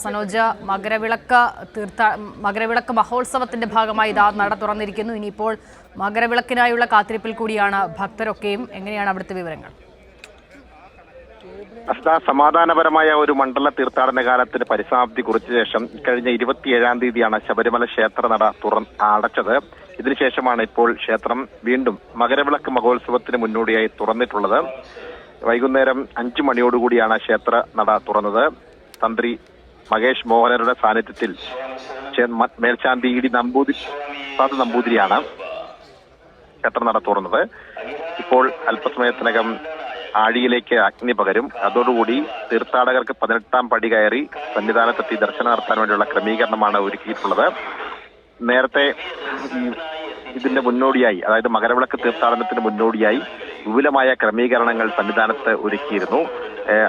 സനോജ, മകരവിളക്ക് മഹോത്സവത്തിന്റെ ഭാഗമായി ഇതാ നട തുറന്നിരിക്കുന്നു. ഇനിയിപ്പോൾ മകരവിളക്കിനായുള്ള കാത്തിരിപ്പിൽ കൂടിയാണ് ഭക്തരൊക്കെയും. എങ്ങനെയാണ് അവിടുത്തെ വിവരങ്ങൾ? സമാധാനപരമായ ഒരു മണ്ഡല തീർത്ഥാടന കാലത്തിന് പരിസമാപ്തി കുറിച്ച ശേഷം കഴിഞ്ഞ 27-ാം തീയതിയാണ് ശബരിമല ക്ഷേത്ര നട അടച്ചത്. ഇതിനുശേഷമാണ് ഇപ്പോൾ ക്ഷേത്രം വീണ്ടും മകരവിളക്ക് മഹോത്സവത്തിന് മുന്നോടിയായി തുറന്നിട്ടുള്ളത്. വൈകുന്നേരം 5 മണിയോടുകൂടിയാണ് ക്ഷേത്ര നട തുറന്നത്. തന്ത്രി മഹേഷ് മോഹനരുടെ സാന്നിധ്യത്തിൽ മേൽശാന്തി ഇ.ഡി. നമ്പൂതിരിയാണ് ക്ഷേത്രനട തുറന്നത്. ഇപ്പോൾ അല്പസമയത്തിനകം ആഴിയിലേക്ക് അഗ്നി പകരും. അതോടുകൂടി തീർത്ഥാടകർക്ക് 18-ാം പടി കയറി സന്നിധാനത്തെത്തി ദർശനം നടത്താൻ വേണ്ടിയുള്ള ക്രമീകരണമാണ് ഒരുക്കിയിട്ടുള്ളത്. നേരത്തെ ഇതിന്റെ മുന്നോടിയായി, അതായത് മകരവിളക്ക് തീർത്ഥാടനത്തിന് മുന്നോടിയായി വിപുലമായ ക്രമീകരണങ്ങൾ സന്നിധാനത്ത് ഒരുക്കിയിരുന്നു.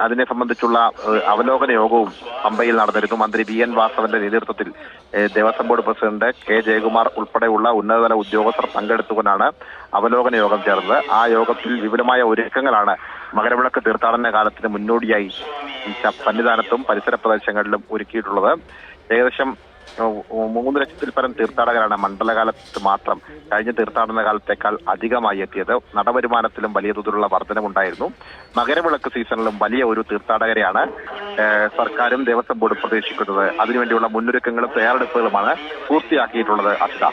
അതിനെ സംബന്ധിച്ചുള്ള അവലോകന യോഗവും പമ്പയിൽ നടന്നിരുന്നു. മന്ത്രി വി.എൻ. വാസവന്റെ നേതൃത്വത്തിൽ Devaswom board president K. Jayakumar ഉൾപ്പെടെയുള്ള ഉന്നതതല ഉദ്യോഗസ്ഥർ പങ്കെടുത്തുകൊണ്ടാണ് അവലോകന യോഗം ചേർന്നത്. ആ യോഗത്തിൽ വിപുലമായ ഒരുക്കങ്ങളാണ് മകരവിളക്ക് തീർത്ഥാടന കാലത്തിന് മുന്നോടിയായി സന്നിധാനത്തും പരിസര പ്രദേശങ്ങളിലും ഒരുക്കിയിട്ടുള്ളത്. ഏകദേശം 3 ലക്ഷത്തിൽ പരം തീർത്ഥാടകരാണ് മണ്ഡലകാലത്ത് മാത്രം കഴിഞ്ഞ തീർത്ഥാടന കാലത്തേക്കാൾ അധികമായി എത്തിയത്. നടവരുമാനത്തിലും വലിയ തോതിലുള്ള വർധനമുണ്ടായിരുന്നു. മകരവിളക്ക് സീസണിലും വലിയ ഒരു തീർത്ഥാടകരെയാണ് സർക്കാരും ദേവസ്വം ബോർഡും പ്രതീക്ഷിക്കുന്നത്. അതിനുവേണ്ടിയുള്ള മുന്നൊരുക്കങ്ങളും തയ്യാറെടുപ്പുകളുമാണ് പൂർത്തിയാക്കിയിട്ടുള്ളത്. അശ്വ